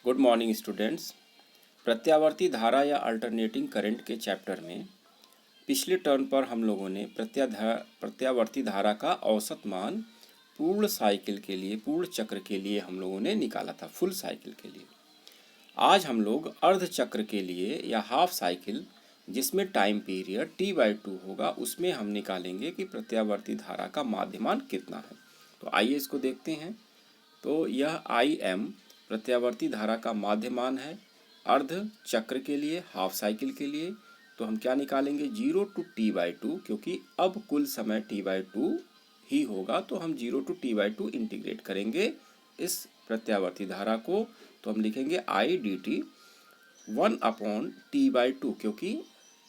Good morning students. प्रत्यावर्ती धारा या अल्टरनेटिंग करंट के चैप्टर में पिछले टर्न पर हम लोगों ने प्रत्यावर्ती धारा का औसत मान पूर्ण साइकिल के लिए, पूर्ण चक्र के लिए हम लोगों ने निकाला था, फुल साइकिल के लिए। आज हम लोग अर्ध चक्र के लिए या हाफ साइकिल, जिसमें टाइम पीरियड T/2 होगा, उसमें हम निकालेंगे कि प्रत्यावर्ती धारा का माध्यमान कितना है। तो आइए इसको देखते हैं। तो यह IM प्रत्यावर्ती धारा का माध्यमान है अर्ध चक्र के लिए, हाफ साइकिल के लिए। तो हम क्या निकालेंगे, 0 to T/2, क्योंकि अब कुल समय T/2 ही होगा, तो हम 0 to T/2 इंटीग्रेट करेंगे इस प्रत्यावर्ती धारा को। तो हम लिखेंगे I/dt 1/T/2, क्योंकि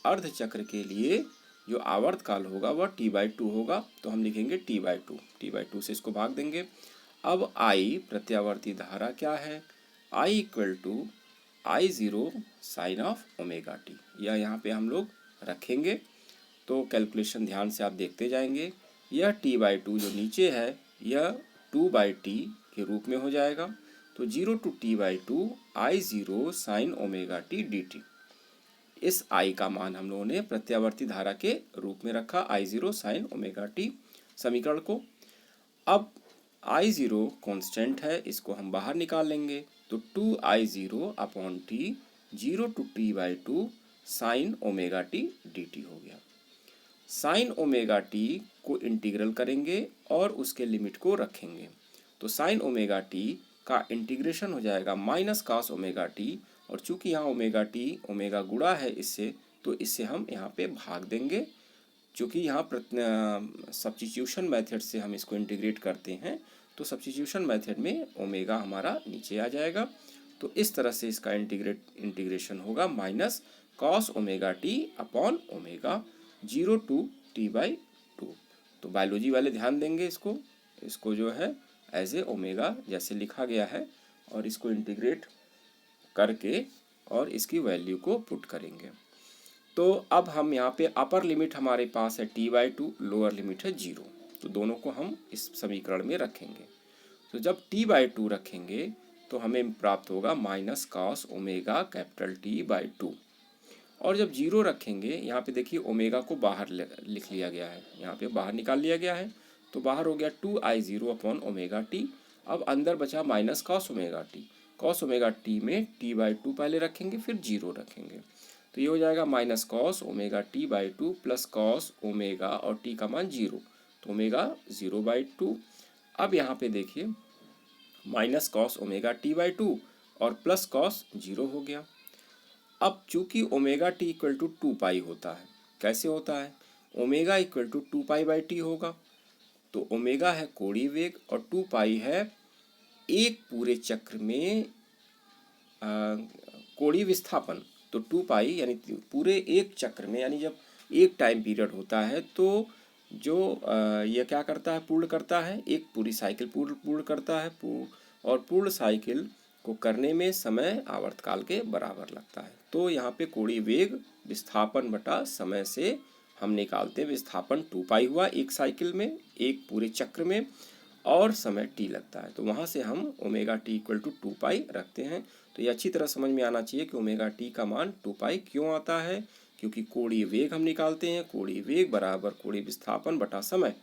अर्ध चक्र के लिए जो आवर्त काल होगा वह T/2 होगा। तो हम लिखेंगे T/2 से इसको भाग देंगे। अब I प्रत्यावर्ती धारा क्या है, I = I0 sine of omega t. यह यहाँ पे हम लोग रखेंगे। तो कैलकुलेशन ध्यान से आप देखते जाएंगे। यह T/2 जो नीचे है यह 2/T के रूप में हो जाएगा। तो 0 to T/2 I0 sine omega t dt। इस I का मान हम लोगों ने प्रत्यावर्ती धारा के रूप में रखा, I0 साइन ओमेगा टी समीकरण को। अब I0 कांस्टेंट है, इसको हम बाहर निकाल लेंगे। तो 2I0/T 0 to T/2 sign omega t dt हो गया। साइन ओमेगा टी को इंटीग्रल करेंगे और उसके लिमिट को रखेंगे। तो साइन ओमेगा टी का इंटीग्रेशन हो जाएगा माइनस कॉस ओमेगा टी, और चूंकि यहाँ ओमेगा टी ओमेगा गुणा है इससे, तो इससे हम यहाँ पे भाग देंगे। चूँकि यहाँ सब्स्टिट्यूशन मेथड से हम इसको इंटीग्रेट करते हैं, तो सब्स्टिट्यूशन मेथड में ओमेगा हमारा नीचे आ जाएगा। तो इस तरह से इसका इंटीग्रेशन होगा minus cos omega T upon omega 0 to T/2। तो बायोलॉजी वाले ध्यान देंगे, इसको जो है एज ए ओमेगा जैसे लिखा गया है, और इसको इंटीग्रेट करके और इसकी वैल्यू को पुट करेंगे। तो अब हम यहाँ पे अपर लिमिट हमारे पास है T/2, लोअर लिमिट है 0। तो दोनों को हम इस समीकरण में रखेंगे। तो जब T/2 रखेंगे तो हमें प्राप्त होगा minus cos omega capital T/2। और जब 0 रखेंगे, यहाँ पे देखिए ओमेगा को बाहर लिख लिया गया है, यहाँ पे बाहर निकाल लिया गया है। तो बाहर हो गया 2I0/ओमेगा टी। अब अंदर बचा minus cos omega T. Cos omega T में T/2 पहले रखेंगे, फिर 0 रखेंगे। तो ये हो जाएगा minus cos omega T/2 plus cos omega और टी का मान 0, तो ओमेगा 0/2। अब यहाँ पे देखिए माइनस कॉस ओमेगा T/2 और प्लस कॉस 0 हो गया। अब चूंकि ओमेगा T = 2π होता है, कैसे होता है, ओमेगा = 2π/T होगा। तो ओमेगा है कोणीय वेग और 2π है एक पूरे चक्र में कोणीय विस्थापन। तो 2π यानी पूरे एक चक्र में, यानी जब एक टाइम पीरियड होता है तो जो यह क्या करता है, पूर्ण करता है, एक पूरी साइकिल पूर्ण करता है, और पूर्ण साइकिल को करने में समय आवर्तकाल के बराबर लगता है। तो यहाँ पे कोणीय वेग विस्थापन बटा समय से हम निकालते हैं। विस्थापन 2π हुआ एक साइकिल में, एक पूरे चक्र में, और समय t लगता है। तो वहाँ से हम ओमेगा T = 2π रखते हैं। तो ये अच्छी तरह समझ में आना चाहिए कि ओमेगा T का मान 2π क्यों आता है, क्योंकि कोणीय वेग हम निकालते हैं। कोणीय वेग बराबर कोणीय विस्थापन बटा समय।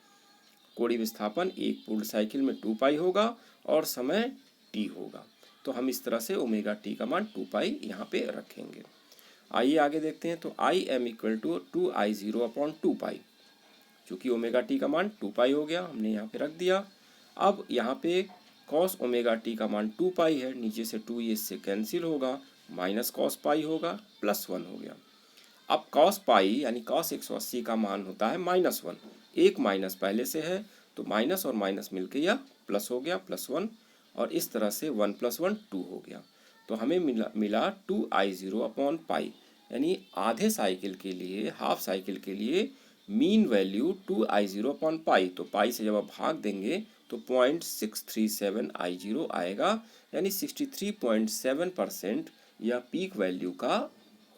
कोणीय विस्थापन एक पूर्ण साइकिल में 2π होगा और समय t होगा। तो हम इस तरह से ओमेगा T का मान 2π यहाँ पे रखेंगे। आइए आगे देखते हैं। तो IM = 2I0/2π। चूँकि ओमेगा T का मान 2π हो गया, हमने यहाँ पे रख दिया। अब यहाँ पे कॉस ओमेगा T का मान 2π है, नीचे से 2 इससे कैंसिल होगा, माइनस कॉस पाई होगा, +1 हो गया। अब कॉस पाई यानी कॉस 180 का मान होता है -1, एक माइनस पहले से है, तो माइनस और माइनस मिलकर यह प्लस हो गया, +1, और इस तरह से 1 + 1 2 हो गया। तो हमें मिला 2I0/π, यानी आधे साइकिल के लिए, हाफ साइकिल के लिए मीन वैल्यू 2I0/π। तो पाई से जब आप भाग देंगे तो 0.637 I0 आएगा, यानी 63.7% यह पीक वैल्यू का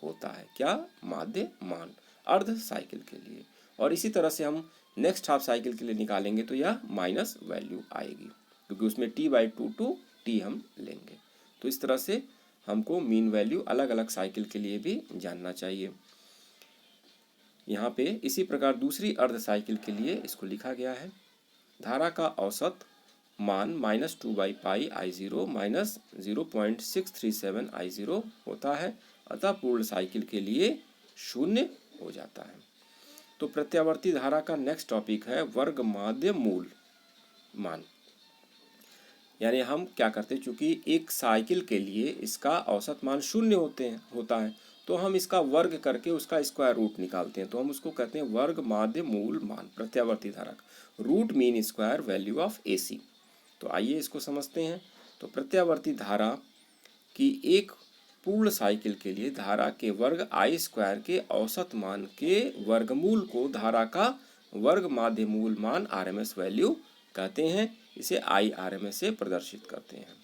होता है। क्या, माध्य मान अर्ध साइकिल के लिए। और इसी तरह से हम नेक्स्ट हाफ साइकिल के लिए निकालेंगे तो यह माइनस वैल्यू आएगी, क्योंकि उसमें T/2 to T हम लेंगे। तो इस तरह से हमको मीन वैल्यू अलग अलग साइकिल के लिए भी जानना चाहिए। यहाँ पे इसी प्रकार दूसरी अर्ध साइकिल के लिए इसको लिखा गया है, धारा का औसत मान -2/πI0 माइनस 0.637I0 होता है, अतः पूर्ण साइकिल के लिए शून्य हो जाता है। तो प्रत्यावर्ती धारा का नेक्स्ट टॉपिक है वर्ग माध्य मूल मान। यानी हम क्या करते हैं, चूंकि एक साइकिल के लिए इसका औसत मान शून्य होता है, तो हम इसका वर्ग करके उसका स्क्वायर रूट निकालते हैं, तो हम उसको कहते हैं वर्ग माध्य मूल मान प्रत्यावर्ती धारा का, root mean square value of AC। तो आइए इसको समझते हैं। तो प्रत्यावर्ती धारा की एक पूर्ण साइकिल के लिए धारा के वर्ग I स्क्वायर के औसत मान के वर्गमूल को धारा का वर्ग माध्य मूल मान RMS वैल्यू कहते हैं। इसे IRMS से प्रदर्शित करते हैं।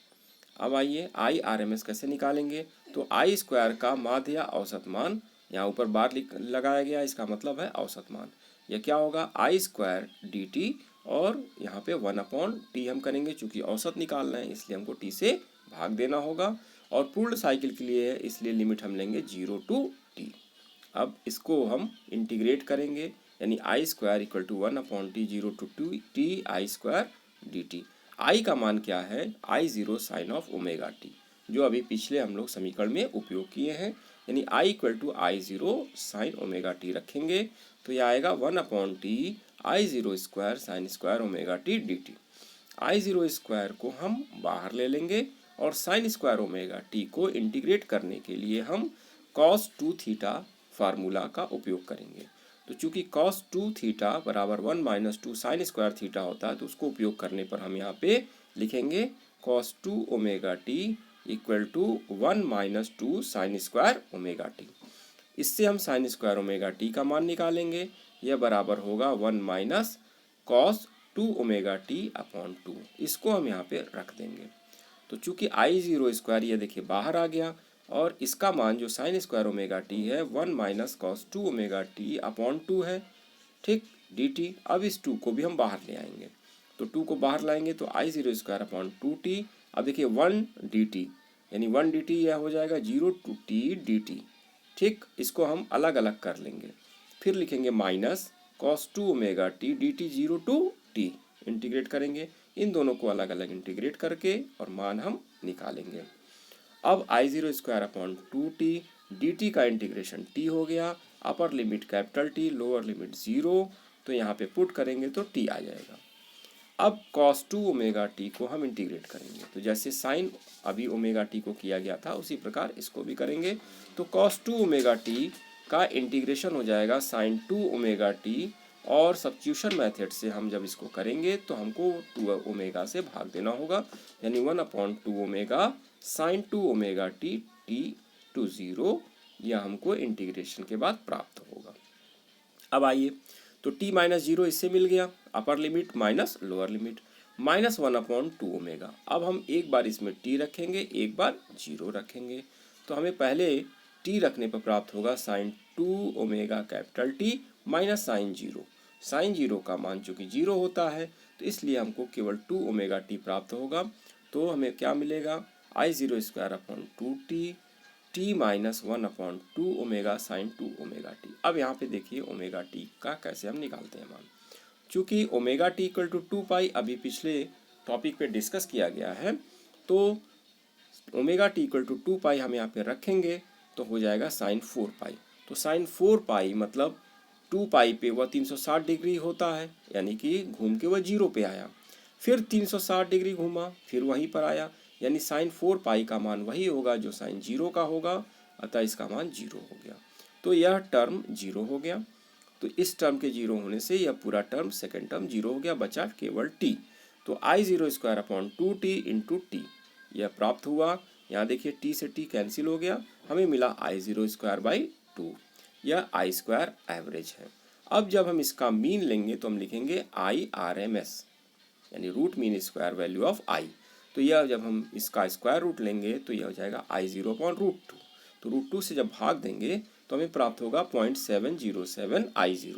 अब आइए IRMS कैसे निकालेंगे। तो I स्क्वायर का माध्य या औसत मान, यहाँ ऊपर बार लगाया गया, इसका मतलब है औसत मान। यह क्या होगा, I स्क्वायर dt, और यहाँ पे 1/t हम करेंगे, चूंकि औसत निकालना है इसलिए हमको t से भाग देना होगा, और पूर्ण साइकिल के लिए है इसलिए लिमिट हम लेंगे 0 to t। अब इसको हम इंटीग्रेट करेंगे, यानी I square equal to 1/t 0 to t I square dt। I का मान क्या है, I0 sine of omega T, जो अभी पिछले हम लोग समीकरण में उपयोग किए हैं, यानी I equal to I0 sine omega t रखेंगे तो यह आएगा 1/t I0 square sine square omega t dt। I0 square को हम बाहर ले लेंगे और साइन स्क्वायर ओमेगा टी को इंटीग्रेट करने के लिए हम cos 2 थीटा फार्मूला का उपयोग करेंगे। तो चूंकि cos 2 थीटा बराबर 1 - 2 साइन स्क्वायर थीटा होता है, तो उसको उपयोग करने पर हम यहाँ पे लिखेंगे cos 2 omega t equal to 1 - 2 sine square omega t. इससे हम साइन स्क्वायर ओमेगा टी का मान निकालेंगे, यह बराबर होगा 1 - cos 2 ओमेगा टी अपॉन 2। इसको हम यहाँ पे रख देंगे। तो चूंकि I0 स्क्वायर ये देखिए बाहर आ गया, और इसका मान जो साइन स्क्वायर ओमेगा टी है 1 - cos 2 ओमेगा टी अपॉन 2 है, ठीक, dt। अब इस 2 को भी हम बाहर ले आएंगे, तो 2 को बाहर लाएंगे तो I0 स्क्वायर अपॉन 2t। अब देखिए 1 dt, यानी 1 dt यह हो जाएगा 0 to t dt, ठीक। इसको हम अलग अलग कर लेंगे, फिर लिखेंगे minus cos 2 omega t dt 0 to t, integrate करेंगे, इन दोनों को अलग अलग इंटीग्रेट करके और मान हम निकालेंगे। अब I0 square upon 2t dt का इंटीग्रेशन t हो गया, upper limit capital T, lower limit 0, तो यहाँ पे पुट करेंगे तो t आ जाएगा। अब cos 2 ओमेगा टी को हम इंटीग्रेट करेंगे, तो जैसे साइन अभी ओमेगा टी को किया गया था उसी प्रकार इसको भी करेंगे। तो cos 2 ओमेगा टी का इंटीग्रेशन हो जाएगा साइन 2 ओमेगा टी, और सब्स्टिट्यूशन मेथड से हम जब इसको करेंगे तो हमको 2 ओमेगा से भाग देना होगा, यानी 1/2 omega sine 2 omega t t to 0, यह हमको इंटीग्रेशन के बाद प्राप्त होगा। अब आइए, तो t - 0 इससे मिल गया, upper limit minus lower limit, -1/2 omega. अब हम एक बार इसमें t रखेंगे, एक बार 0 रखेंगे, तो हमें पहले t रखने पर प्राप्त होगा sine 2 omega capital T minus sine 0। Sine 0 का मान चूंकि 0 होता है तो इसलिए हमको केवल 2 ओमेगा टी प्राप्त होगा। तो हमें क्या मिलेगा, I0 square upon 2t t - 1/2 omega sine 2 omega T. अब यहाँ पे देखिए ओमेगा टी का कैसे हम निकालते हैं मान। चूंकि ओमेगा टी इक्वल टू 2 अभी पिछले टॉपिक पे डिस्कस किया गया है, तो ओमेगा टी इक्वल टू 2 हम यहाँ पे रखेंगे तो हो जाएगा साइन 4 तो साइन 4 मतलब 2 पे वह 360 डिग्री होता है, यानी कि घूम के वह 0 पे आया, फिर 360 डिग्री घूमा, फिर वहीं पर आया, यानी साइन 4 का मान वही होगा जो साइन 0 का होगा, अतः इसका मान 0 हो गया। तो यह टर्म 0 हो गया, तो इस टर्म के 0 होने से यह पूरा टर्म सेकेंड टर्म 0 हो गया, बचा केवल t। तो I0 square upon 2t into T यह प्राप्त हुआ। यहाँ देखिए t से t कैंसिल हो गया, हमें मिला I0 स्क्वायर बाई 2, यह I स्क्वायर एवरेज है। अब जब हम इसका मीन लेंगे तो हम लिखेंगे IRMS, यानी root mean square value of I। तो यह जब हम इसका स्क्वायर रूट लेंगे तो यह हो जाएगा I0 अपॉन √2। तो √2 से जब भाग देंगे तो हमें प्राप्त होगा 0.707 I0,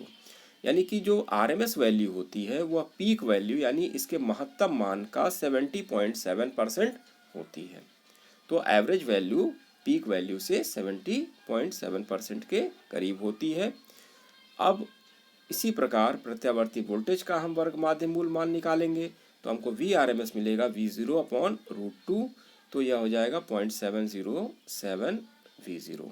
यानी कि जो RMS वैल्यू होती है वह पीक वैल्यू यानी इसके महत्तम मान का 70.7% होती है। तो एवरेज वैल्यू पीक वैल्यू से 70.7% के करीब होती है। अब इसी प्रकार प्रत्यावर्ती वोल्टेज का हम वर्ग माध्य मूल मान निकालेंगे तो हमको Vrms मिलेगा V0 अपॉन √2, तो यह हो जाएगा 0.707 V0।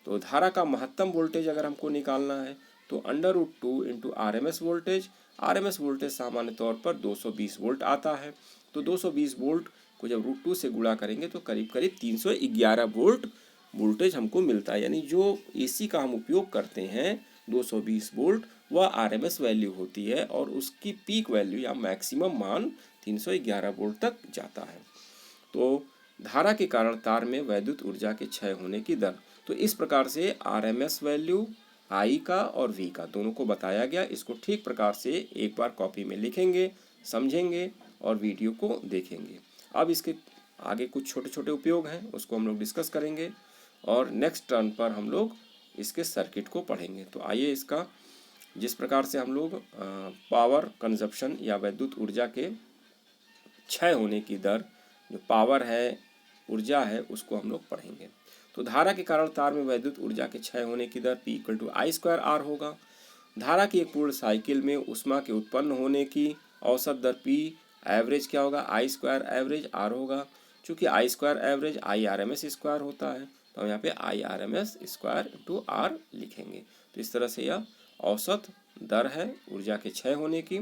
तो धारा का महत्तम वोल्टेज अगर हमको निकालना है तो √2 into RMS voltage, RMS voltage सामान्य तौर पर 220 वोल्ट आता है। तो 220 वोल्ट को जब √2 से गुणा करेंगे तो करीब करीब 311 वोल्ट वोल्टेज हमको मिलता है। यानी जो AC का हम उपयोग करते हैं 220 वोल्ट वह RMS वैल्यू होती है और उसकी पीक वैल्यू या मैक्सिमम मान 311 वोल्ट तक जाता है। तो धारा के कारण तार में वैद्युत ऊर्जा के क्षय होने की दर, तो इस प्रकार से RMS वैल्यू I का और V का दोनों को बताया गया। इसको ठीक प्रकार से एक बार कॉपी में लिखेंगे, समझेंगे और वीडियो को देखेंगे। अब इसके आगे कुछ छोटे छोटे उपयोग हैं उसको हम लोग डिस्कस करेंगे और नेक्स्ट टर्न पर हम लोग इसके सर्किट को पढ़ेंगे। तो आइए इसका जिस प्रकार से हम लोग पावर कंजप्शन या वैद्युत ऊर्जा के क्षय होने की दर, जो पावर है ऊर्जा है, उसको हम लोग पढ़ेंगे। तो धारा के कारण तार में वैद्युत ऊर्जा के क्षय होने की दर P = I²R होगा। धारा की एक पूर्ण साइकिल में ऊष्मा के उत्पन्न होने की औसत दर P एवरेज क्या होगा, I² एवरेज R होगा। चूँकि I² एवरेज IRMS² होता है तो हम यहाँ पे IRMS² R लिखेंगे। तो इस तरह से यह औसत दर है ऊर्जा के क्षय होने की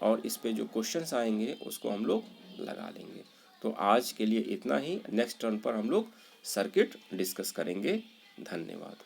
और इस पे जो क्वेश्चंस आएंगे उसको हम लोग लगा लेंगे। तो आज के लिए इतना ही। नेक्स्ट टर्न पर हम लोग सर्किट डिस्कस करेंगे। धन्यवाद।